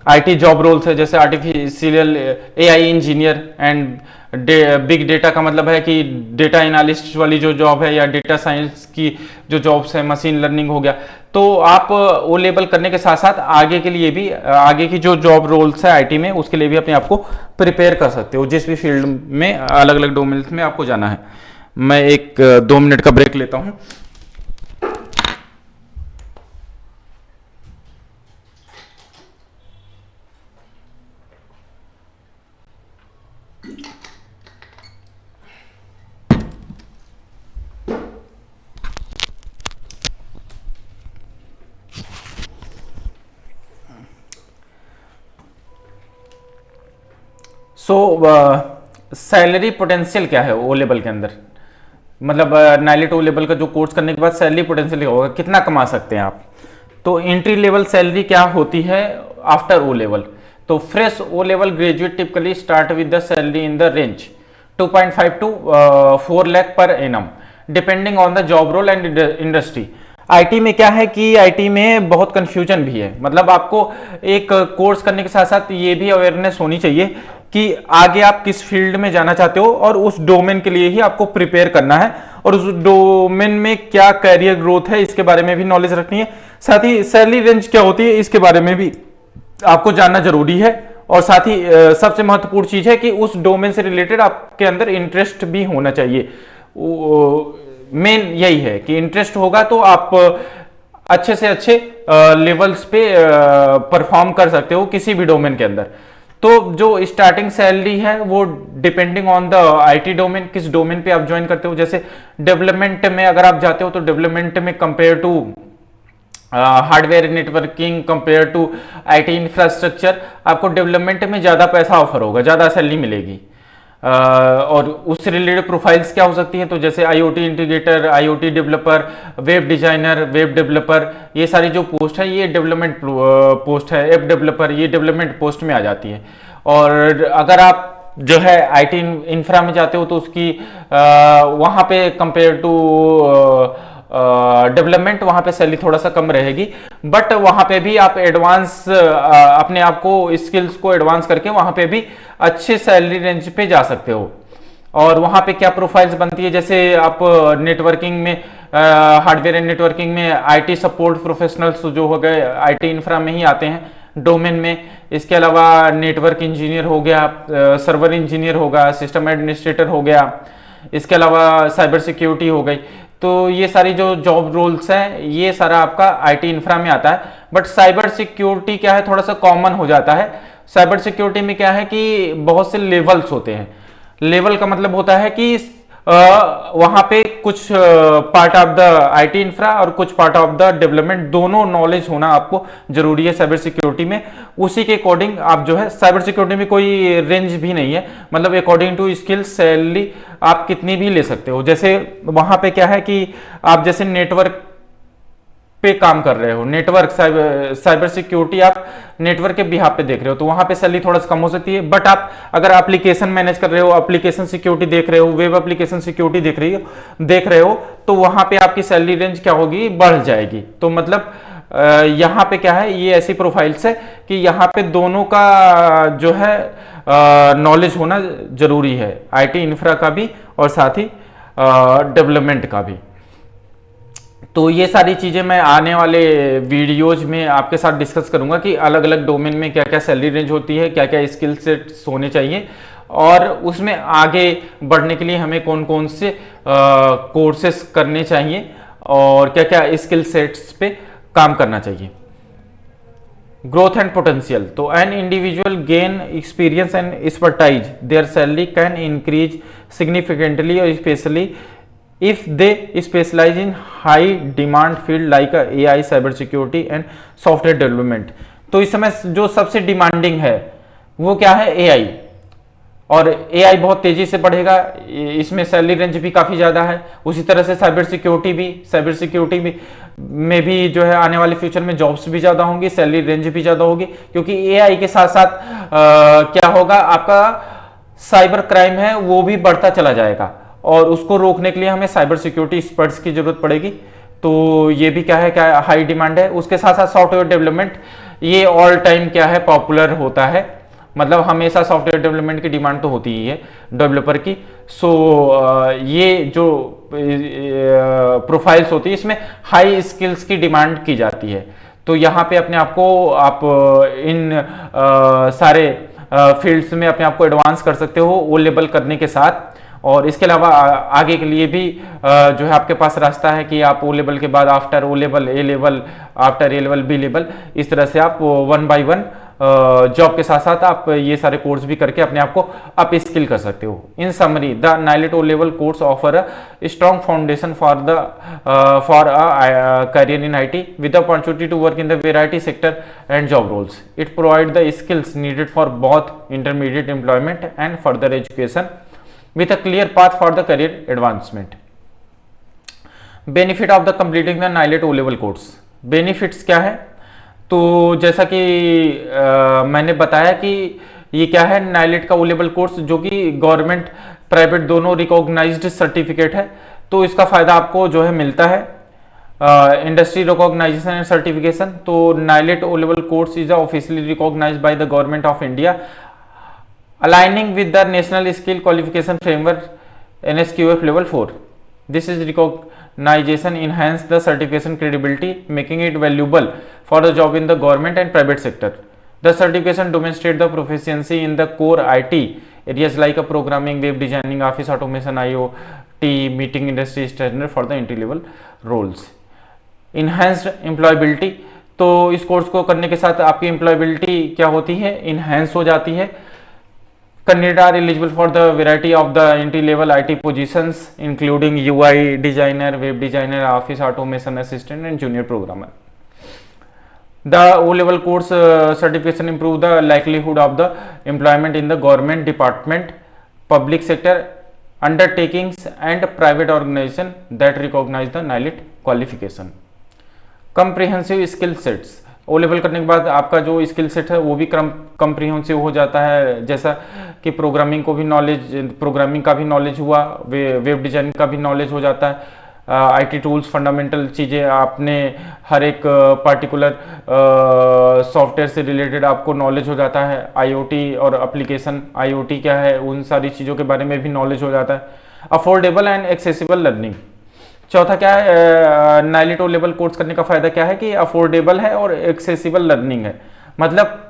आईटी जॉब रोल्स है, जैसे artificial AI engineer and big data का मतलब है कि डेटा एनालिस्ट वाली जो जॉब है, या डेटा साइंस की जो जॉब्स है, मशीन लर्निंग हो गया। तो आप ओ लेवल करने के साथ साथ आगे के लिए भी, आगे की जो जॉब रोल्स है आईटी में, उसके लिए भी अपने आप को प्रिपेयर कर सकते हो, जिस भी फील्ड में अलग अलग डोमेन्स में आपको जाना है। मैं एक 2 मिनट का ब्रेक लेता हूं। सैलरी पोटेंशियल क्या है ओ लेवल के अंदर, मतलब नाइलेट ओ लेवल का जो कोर्स करने के बाद सैलरी पोटेंशियल क्या होगा, कितना कमा सकते हैं आप। तो एंट्री लेवल सैलरी क्या होती है आफ्टर ओ लेवल, तो fresh O level graduate typically start with the salary in the range 2.5 to 4 lakh per annum depending on the job role and industry. IT में क्या है कि आईटी में बहुत कंफ्यूजन भी है, मतलब आपको एक कोर्स करने के साथ साथ ये भी अवेयरनेस होनी चाहिए कि आगे आप किस फील्ड में जाना चाहते हो और उस डोमेन के लिए ही आपको प्रिपेयर करना है, और उस डोमेन में क्या कैरियर ग्रोथ है इसके बारे में भी नॉलेज रखनी है। साथ ही सैलरी रेंज क्या होती है इसके बारे में भी आपको जानना जरूरी है, और साथ ही सबसे महत्वपूर्ण चीज है कि उस डोमेन से रिलेटेड आपके अंदर इंटरेस्ट भी होना चाहिए। मेन यही है कि इंटरेस्ट होगा तो आप अच्छे से अच्छे लेवल्स पे परफॉर्म कर सकते हो किसी भी डोमेन के अंदर। तो जो स्टार्टिंग सैलरी है वो depending on the IT domain, किस डोमेन पे आप ज्वाइन करते हो। जैसे डेवलपमेंट में अगर आप जाते हो तो डेवलपमेंट में compare to hardware networking, compare to IT infrastructure, आपको डेवलपमेंट में ज्यादा पैसा ऑफर होगा, ज्यादा सैलरी मिलेगी। और उससे रिलेटेड प्रोफाइल्स क्या हो सकती हैं, तो जैसे IoT integrator, IoT developer, web designer, web developer, ये सारी जो पोस्ट है ये डेवलपमेंट पोस्ट है। ऐप डेवलपर ये डेवलपमेंट पोस्ट में आ जाती है। और अगर आप जो है आईटी इंफ्रा में जाते हो तो उसकी वहाँ पे कंपेयर टू डेवलपमेंट वहां पे सैलरी थोड़ा सा कम रहेगी, बट वहां पे भी आप एडवांस अपने आप को स्किल्स को एडवांस करके वहां पे भी अच्छे सैलरी रेंज पे जा सकते हो। और वहाँ पे क्या प्रोफाइल्स बनती है, जैसे आप नेटवर्किंग में, हार्डवेयर एंड नेटवर्किंग में आईटी सपोर्ट प्रोफेशनल्स जो हो गए, आईटी इंफ्रा में ही आते हैं डोमेन में। इसके अलावा नेटवर्क इंजीनियर हो गया, सर्वर इंजीनियर होगा, सिस्टम एडमिनिस्ट्रेटर हो गया, इसके अलावा साइबर सिक्योरिटी हो गई। तो ये सारी जो जॉब रोल्स हैं ये सारा आपका आईटी इंफ्रा में आता है। बट साइबर सिक्योरिटी क्या है, थोड़ा सा कॉमन हो जाता है। साइबर सिक्योरिटी में क्या है कि बहुत से लेवल्स होते हैं। लेवल का मतलब होता है कि वहां पे कुछ part of the IT infra और कुछ पार्ट ऑफ द डेवलपमेंट, दोनों नॉलेज होना आपको जरूरी है साइबर सिक्योरिटी में। उसी के अकॉर्डिंग आप जो है, साइबर सिक्योरिटी में कोई रेंज भी नहीं है, मतलब अकॉर्डिंग टू स्किल सैलरी आप कितनी भी ले सकते हो। जैसे वहां पे क्या है कि आप जैसे नेटवर्क पे काम कर रहे हो, नेटवर्क साइबर सिक्योरिटी आप नेटवर्क के बिहाफ पे देख रहे हो, तो वहां पे सैलरी थोड़ा सा कम हो सकती है। बट आप अगर एप्लीकेशन मैनेज कर रहे हो, एप्लीकेशन सिक्योरिटी देख रहे हो, वेब एप्लीकेशन सिक्योरिटी देख रहे हो, तो वहां पे आपकी सैलरी रेंज क्या होगी, बढ़ जाएगी। तो मतलब यहाँ पे क्या है, ये ऐसी प्रोफाइल्स है कि यहाँ पे दोनों का जो है नॉलेज होना जरूरी है, आईटी इंफ्रा का भी और साथ ही डेवलपमेंट का भी। तो ये सारी चीज़ें मैं आने वाले वीडियोज में आपके साथ डिस्कस करूंगा कि अलग अलग डोमेन में क्या क्या सैलरी रेंज होती है, क्या क्या स्किल सेट्स होने चाहिए, और उसमें आगे बढ़ने के लिए हमें कौन कौन से कोर्सेस करने चाहिए और क्या क्या स्किल सेट्स पे काम करना चाहिए। ग्रोथ एंड पोटेंशियल, तो an individual gain experience and expertise, there salary can increase significantly और specially if they specialize in high demand field like AI, cyber security and software development। तो इस समय जो सबसे डिमांडिंग है वो क्या है, AI, और AI बहुत तेजी से बढ़ेगा, इसमें सैलरी रेंज भी काफी ज्यादा है। उसी तरह से साइबर सिक्योरिटी में भी जो है आने वाले फ्यूचर में जॉब्स भी ज्यादा होंगी, सैलरी रेंज भी ज्यादा होगी, क्योंकि AI के साथ साथ क्या होगा, आपका साइबर क्राइम है वो भी बढ़ता चला जाएगा, और उसको रोकने के लिए हमें साइबर सिक्योरिटी एक्सपर्ट्स की जरूरत पड़ेगी। तो ये भी क्या है, क्या हाई डिमांड है। उसके साथ साथ सॉफ्टवेयर डेवलपमेंट, ये ऑल टाइम क्या है, पॉपुलर होता है, मतलब हमेशा सॉफ्टवेयर डेवलपमेंट की डिमांड तो होती ही है डेवलपर की। सो ये जो प्रोफाइल्स होती है इसमें हाई स्किल्स की डिमांड की जाती है। तो यहाँ पे अपने आप को आप इन सारे फील्ड्स में अपने आप को एडवांस कर सकते हो ओ लेवल करने के साथ। और इसके अलावा आगे के लिए भी जो है आपके पास रास्ता है कि आप ओ लेवल के बाद after O level A level, after A level B level, इस तरह से आप 1 by 1 जॉब के साथ साथ आप ये सारे कोर्स भी करके अपने आप को अप स्किल कर सकते हो। In summary, the NIELIT O level course offer a strong foundation for a career in IT with opportunity to work in the variety sector and job roles. It provide the skills needed for both intermediate employment and further education with a clear path for the career advancement। benefit of the completing the NILET O level course, benefits क्या है, तो जैसा कि मैंने बताया कि ये क्या है, NILET का O level कोर्स जो कि गवर्नमेंट प्राइवेट दोनों रिकॉग्नाइज्ड सर्टिफिकेट है, तो इसका फायदा आपको जो है मिलता है इंडस्ट्री रिकॉग्नाइजेशन एंड सर्टिफिकेशन। तो NILET O level course is officially recognised by the government of India, aligning with the National Skill Qualification Framework NSQF Level 4. This is recognition enhance the certification credibility, making it valuable for the job in the government and private sector. The certification demonstrate the proficiency in the core IT areas like programming, web designing, office automation, IoT, meeting industry standard for the entry level roles. Enhanced employability, तो इस course को करने के साथ आपकी employability क्या होती है, इनहेंस हो जाती है। Candidate are eligible for the variety of the entry-level IT positions, including UI designer, web designer, office automation assistant, and junior programmer. The O-level course certification improve the likelihood of the employment in the government department, public sector undertakings, and private organization that recognize the NILET qualification. Comprehensive skill sets, O level करने के बाद आपका जो skill set है वो भी comprehensive हो जाता है, जैसा कि प्रोग्रामिंग का भी नॉलेज हुआ, वेब डिजाइनिंग का भी नॉलेज हो जाता है, आईटी टूल्स, फंडामेंटल चीज़ें आपने हर एक पार्टिकुलर सॉफ्टवेयर से रिलेटेड आपको नॉलेज हो जाता है। आईओटी और एप्लीकेशन, आईओटी क्या है, उन सारी चीज़ों के बारे में भी नॉलेज हो जाता है। Affordable and accessible learning. चौथा क्या है, नाइलिट ओ लेवल कोर्स करने का फायदा क्या है कि अफोर्डेबल है और एक्सेसिबल लर्निंग है। मतलब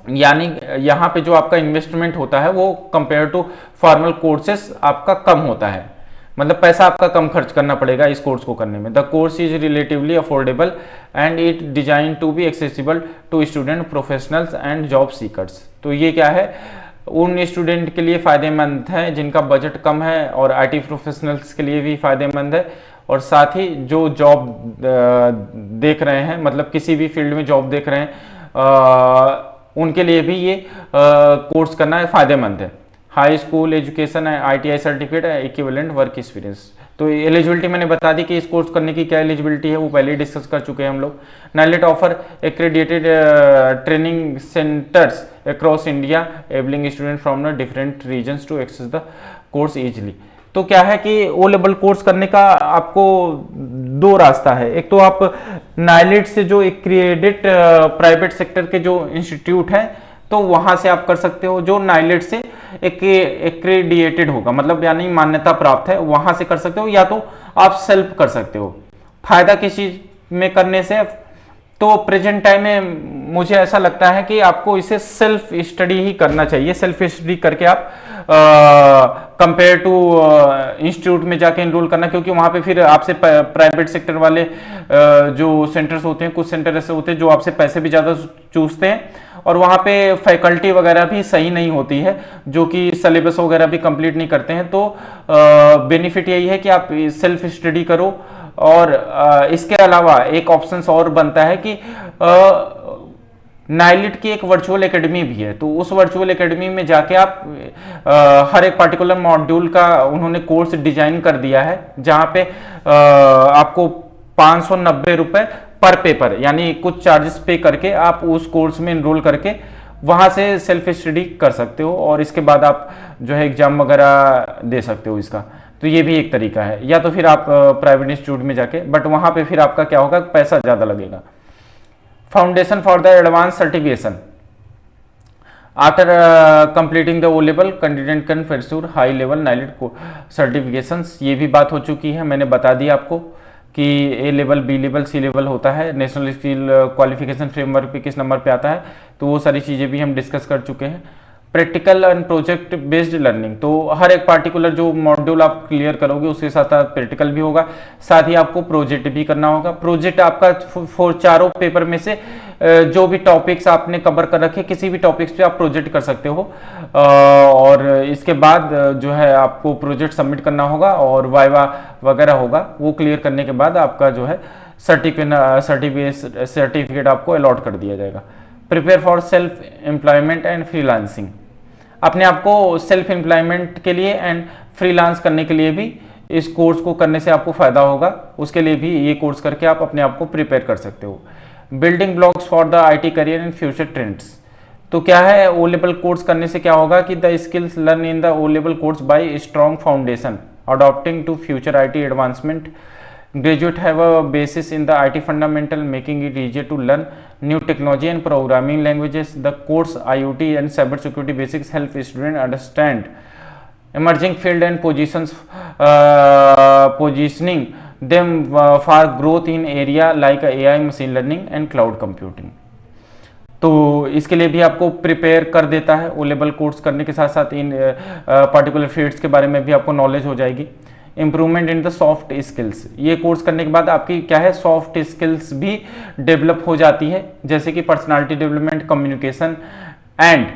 यानी यहाँ पे जो आपका इन्वेस्टमेंट होता है वो कंपेयर टू फॉर्मल कोर्सेस आपका कम होता है, मतलब पैसा आपका कम खर्च करना पड़ेगा इस कोर्स को करने में। The course is relatively affordable and it design to be accessible to student, professionals and job seekers. तो ये क्या है, उन स्टूडेंट के लिए फ़ायदेमंद है जिनका बजट कम है, और आईटी प्रोफेशनल्स के लिए भी फ़ायदेमंद है, और साथ ही जो जॉब देख रहे हैं, मतलब किसी भी फील्ड में जॉब देख रहे हैं, उनके लिए भी ये कोर्स करना फ़ायदेमंद है। हाई स्कूल एजुकेशन है, आईटीआई सर्टिफिकेट है, इक्विवेलेंट वर्क एक्सपीरियंस। तो एलिजिबिलिटी मैंने बता दी कि इस कोर्स करने की क्या एलिजिबिलिटी है, वो पहले ही डिस्कस कर चुके हैं हम लोग। NIELIT offer accredited training centres across India enabling student from the different regions to access the course easily. तो क्या है कि ओ लेवल कोर्स करने का आपको दो रास्ता है। एक तो आप नाइलिट से जो एक्रेडिट प्राइवेट सेक्टर के जो इंस्टीट्यूट हैं तो वहां से आप कर सकते हो, जो नाइलिट से एक्रेडिएटेड होगा, मतलब यानी मान्यता प्राप्त है, वहां से कर सकते हो, या तो आप सेल्फ कर सकते हो। फायदा किस चीज में करने से, तो प्रेजेंट टाइम में मुझे ऐसा लगता है कि आपको इसे सेल्फ स्टडी ही करना चाहिए। सेल्फ स्टडी करके आप कंपेयर टू इंस्टीट्यूट में जाके एनरोल करना, क्योंकि वहां पे फिर आपसे प्राइवेट सेक्टर वाले जो सेंटर्स होते हैं, कुछ सेंटर ऐसे होते हैं जो आपसे पैसे भी ज़्यादा चूसते हैं, और वहाँ पे फैकल्टी वगैरह भी सही नहीं होती है, जो कि सिलेबस वगैरह भी कंप्लीट नहीं करते हैं। तो बेनिफिट यही है कि आप सेल्फ स्टडी करो। और इसके अलावा एक ऑप्शन और बनता है कि नाइलिट की एक वर्चुअल एकेडमी भी है, तो उस वर्चुअल एकेडमी में जाके आप हर एक पार्टिकुलर मॉड्यूल का उन्होंने कोर्स डिजाइन कर दिया है, जहाँ पे आपको 590 रुपए पर पेपर, यानी कुछ चार्जेस पे करके आप उस कोर्स में एनरोल करके वहाँ से सेल्फ स्टडी कर सकते हो, और इसके बाद आप जो है एग्जाम वगैरह दे सकते हो इसका। तो ये भी एक तरीका है, या तो फिर आप प्राइवेट इंस्टीट्यूट में जाके, बट वहाँ पे फिर आपका क्या होगा, पैसा ज़्यादा लगेगा। Foundation for the advance certification after completing the O level candidate can pursue high level NIELIT certifications. ये भी बात हो चुकी है, मैंने बता दी आपको कि ए लेवल, बी लेवल, सी लेवल होता है, नेशनल स्किल क्वालिफिकेशन फ्रेमवर्क पे किस नंबर पे आता है, तो वो सारी चीज़ें भी हम डिस्कस कर चुके हैं। Practical and project based learning, तो हर एक पार्टिकुलर जो मॉड्यूल आप क्लियर करोगे उसके साथ साथ प्रैक्टिकल भी होगा, साथ ही आपको प्रोजेक्ट भी करना होगा। प्रोजेक्ट आपका चारों पेपर में से जो भी टॉपिक्स आपने कवर कर रखे, किसी भी टॉपिक्स पे आप प्रोजेक्ट कर सकते हो, और इसके बाद जो है आपको प्रोजेक्ट सबमिट करना होगा, और वाइवा वगैरह होगा। वो क्लियर करने के बाद आपका जो है सर्टिफिकेट आपको अलॉट कर दिया जाएगा। Prepare for self employment and freelancing, अपने आप को सेल्फ एम्प्लॉयमेंट के लिए एंड फ्रीलांस करने के लिए भी इस कोर्स को करने से आपको फायदा होगा, उसके लिए भी ये कोर्स करके आप अपने आप को प्रिपेयर कर सकते हो। Building blocks for the IT career and future trends, तो क्या है, ओ लेवल कोर्स करने से क्या होगा कि the skills learn in the O level course by strong foundation adopting to future IT advancement. Graduate have a basis in the IT fundamental, making it easier to learn new technology and programming languages. The course IoT and cybersecurity basics help students understand emerging field and positioning them for growth in area like AI, machine learning and cloud computing. तो इसके लिए भी आपको prepare कर देता है। ओ level course करने के साथ साथ इन पार्टिकुलर फील्ड्स के बारे में भी आपको नॉलेज हो जाएगी। Improvement in the soft skills, ये कोर्स करने के बाद आपकी क्या है, सॉफ्ट स्किल्स भी डेवलप हो जाती है, जैसे कि personality development, communication and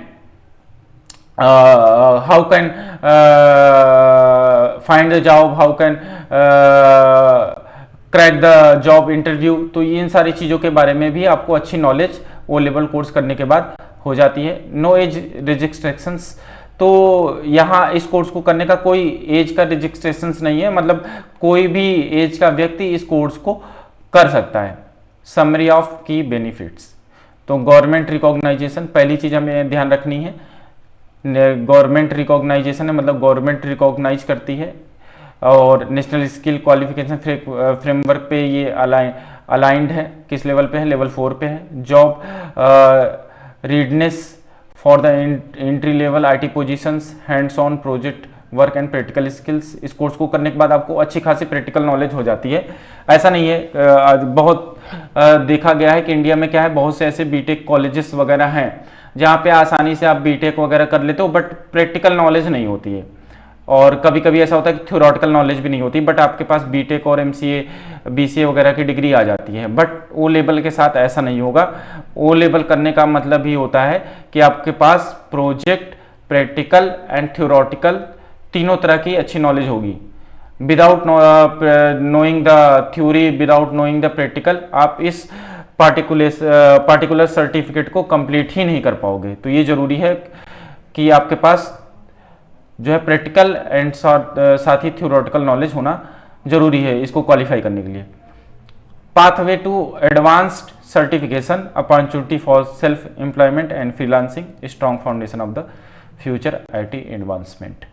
how can find the job, how can crack the job interview. तो इन सारी चीज़ों के बारे में भी आपको अच्छी नॉलेज ओ लेवल कोर्स करने के बाद हो जाती है। नो एज रिस्ट्रिक्शंस, तो यहाँ इस कोर्स को करने का कोई एज का रजिस्ट्रेशन नहीं है, मतलब कोई भी एज का व्यक्ति इस कोर्स को कर सकता है। समरी ऑफ की बेनिफिट्स, तो गवर्नमेंट रिकॉग्नाइजेशन, पहली चीज हमें ध्यान रखनी है, गवर्नमेंट रिकॉग्नाइजेशन है, मतलब गवर्नमेंट रिकॉग्नाइज करती है और नेशनल स्किल क्वालिफिकेशन फ्रेमवर्क पे ये अलाइंड है। किस लेवल पे है? लेवल 4 पे है। Job readiness for the entry level IT positions, hands on project work and practical skills. इस कोर्स को करने के बाद आपको अच्छी खासी प्रैक्टिकल नॉलेज हो जाती है। ऐसा नहीं है, बहुत देखा गया है कि इंडिया में क्या है, बहुत से ऐसे बीटेक कॉलेजेस वगैरह हैं जहाँ पे आसानी से आप बीटेक वगैरह कर लेते हो, बट प्रैक्टिकल नॉलेज नहीं होती है। और कभी कभी ऐसा होता है कि थ्योरेटिकल नॉलेज भी नहीं होती, बट आपके पास बीटेक और एमसीए बीसीए वगैरह की डिग्री आ जाती है। बट ओ लेवल के साथ ऐसा नहीं होगा। ओ लेवल करने का मतलब ही होता है कि आपके पास प्रोजेक्ट, प्रैक्टिकल एंड थ्योरेटिकल तीनों तरह की अच्छी नॉलेज होगी। Without knowing the theory, without knowing the practical, आप इस पार्टिकुलर सर्टिफिकेट को कंप्लीट ही नहीं कर पाओगे। तो ये जरूरी है कि आपके पास जो है प्रैक्टिकल एंड साथ ही थ्योरेटिकल नॉलेज होना जरूरी है इसको क्वालिफाई करने के लिए। Pathway to advanced certification, opportunity for self employment and freelancing, strong foundation of the future IT advancement.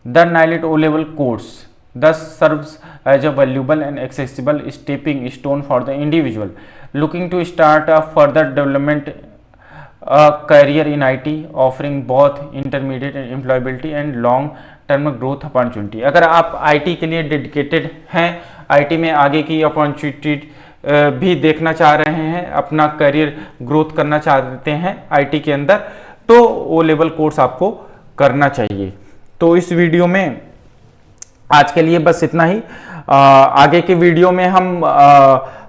The NILET O-level course thus serves as a valuable and accessible stepping stone for the individual looking to start a further development a career in IT, offering both intermediate employability and long-term growth opportunity। अगर आप IT के लिए dedicated हैं, IT में आगे की opportunity भी देखना चाह रहे हैं, अपना करियर ग्रोथ करना चाहते हैं IT के अंदर, तो O-level कोर्स आपको करना चाहिए। तो इस वीडियो में आज के लिए बस इतना ही। आगे के वीडियो में हम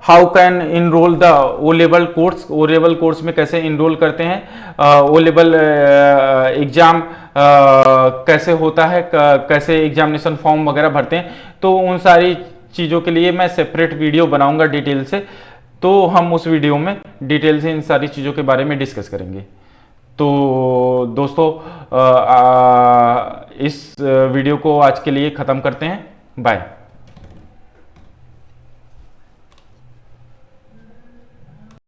how can enrol the O level course, O level course में कैसे इनरोल करते हैं, ओ लेवल एग्जाम कैसे होता है, कैसे एग्जामिनेशन फॉर्म वगैरह भरते हैं, तो उन सारी चीज़ों के लिए मैं सेपरेट वीडियो बनाऊंगा डिटेल से। तो हम उस वीडियो में डिटेल से इन सारी चीज़ों के बारे में डिस्कस करेंगे। तो दोस्तों इस वीडियो को आज के लिए ख़त्म करते हैं। बाय।